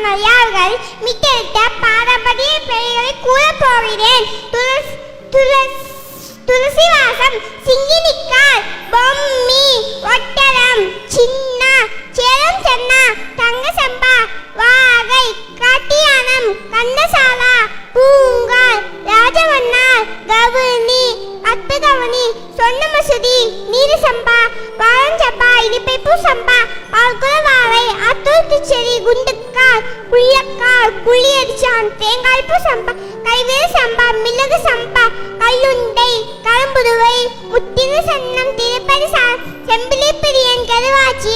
மலையாளர்கள் மிட்டெடுத்த பாரம்பரிய பெயர்களை கூறப் போகிறேன். துளசிவாசம், சிங்கினிக்கால், பொம்மி, ஒட்டரம், சின்னா, சேலம் சென்னா, தங்க சம்பா, வாகை, காட்டியானம், கந்தசாலா, பூங்கால், ராஜவண்ணார், கவுனி, அற்புதவனி, சொன்ன மசூதி, நீரு சம்பா, வாழஞ்சம்பா, இனிப்பைப்பூ சம்பா, பால்குளவாழை, அத்தூர்த்துச்செடி, குண்டுக்கால், குள்ளக்கால், குள்ளியடிச்சான், தேங்காய்ப்பூ சம்பா, கைவேறு சம்பா, மிளகு சம்பா, கல்லுண்டை, கரும்புதுவை, முத்திரு சன்னம், திருப்பதி செம்பிலி பிரியன், கருவாச்சி,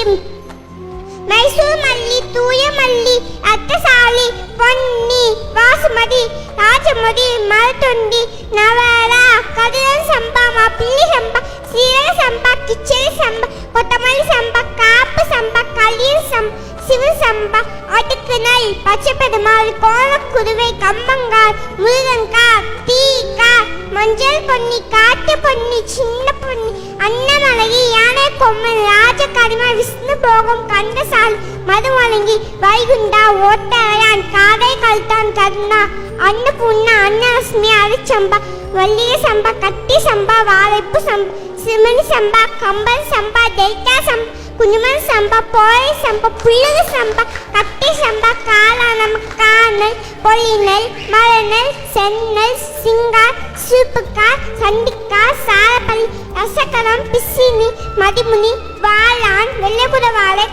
மைசூர் மல்லி, தூய மல்லி, அத்தசாலி, பொன்னி, வாசுமதி, ராஜமுடி, மரத்தொண்டி, நவரா, கதிரன் சம்பா, மாப்பிள்ளி சம்பா, சீரக சம்பா, கிச்சடி சம்பா, கொத்தமல்லி சம்பா, காப்பு சம்பா, களிர் சம்பா, சிவ சம்பா, அடுக்குநல், பச்சை பெருமாள், கோலக்குருவை, கம்பங்கால், முருகன்கால், தீக்கால், மஞ்சள் பொன்னி, காட்டு பொன்னி, சின்ன பொன்னி, அன்னமலகி, யானை கொம்மன், ராஜகரிமா, விஷ்ணு போகம், கந்தசாலி, மதுமலங்கி, வைகுண்டா, ஓட்டரையான், காதை கல்தான், கருணா, அன்னபூர்ணா, அன்னலட்சுமி, அரிச்சம்பா, மல்லிகை சம்பா, கட்டி சம்பா, வாழைப்பு சம்பா, சிமணி சம்பா, கம்பன் சம்பா, டெல்டா சம்பா, குஞ்சுமன் சம்பா, போரை சம்பா, புள்ளகு சம்பா, கட்டி சம்பா, காளானம், காணல், பொலிநெல், மரநெல், செந்நெல், சிங்கார், சூப்புக்கார், சண்டிக்கார், சாரப்பள்ளி, ரசகரம், பிசினி, மதிமுனி, வாளான், வெள்ளைக்குடவாழை,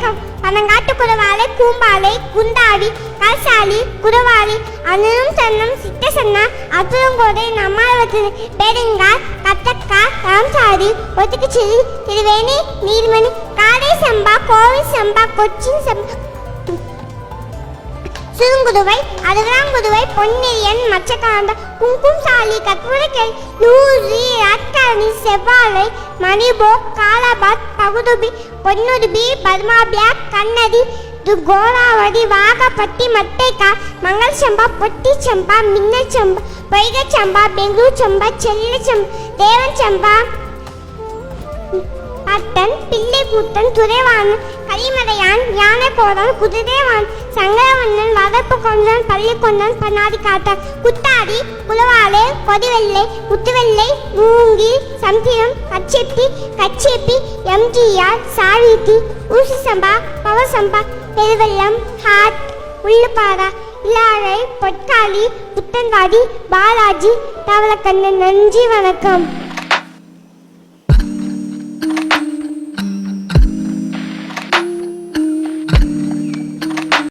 பனங்காட்டு குடவாழை, கூம்பாலை, குந்தாடி, கல்சாலி, குடவாளி, அனும் சன்னம், சித்த சன்னா, அப்புறங்கோதை, நம்மாவத்து, பெருங்கால், கத்தக்காய், ராம்சாரி, ஒத்துக்குச்சிறி, திருவேணி, நீர்மணி, காடை சம்பா, கோவில் சம்பா, கொச்சின் சம்பா, சுருங்குதுவை, அதுராங்குதுவை, பொன்னியன், மச்சக்காந்த, குங்கும் சாலி, கற்பூரக்கை, நூறி, அட்கரணி, செவ்வாழை, மணிபோ, காலாபாத், பகுதுபி, பொன்னுடுபி, பத்மாபியா, கண்ணதி, கோலாவதி, வாகப்பட்டி, மட்டைக்கா, மங்கள் சம்பா, பொட்டி சம்பா, மின்னல் சம்பா, வைகை சம்பா, பெங்களூர் சம்பா, செல்ல சம்பா, தேவன் சம்பா, பட்டன், பிள்ளை கூத்தன், துறைவாணன், கலிமலையான், யானை கோடன், குதிரைவான், சங்கரவண்ணன், வதப்பு கொண்டன், பள்ளி கொண்டன், பன்னாடி காட்டான், குத்தாடி, குலவாளை, கொதிவெள்ளை, முத்துவெள்ளை, மூங்கி, சந்திரம், கச்சேப்பி, எம்ஜிஆர், சாவித்தி, ஊசி சம்பா, பவர் சம்பா, பெருவெள்ளம், ஹாட், உள்ளுப்பாரா, இளாழை, பொற்காளி, புத்தன்வாடி, பாலாஜி, தவளக்கண்ணன். நன்றி, வணக்கம்.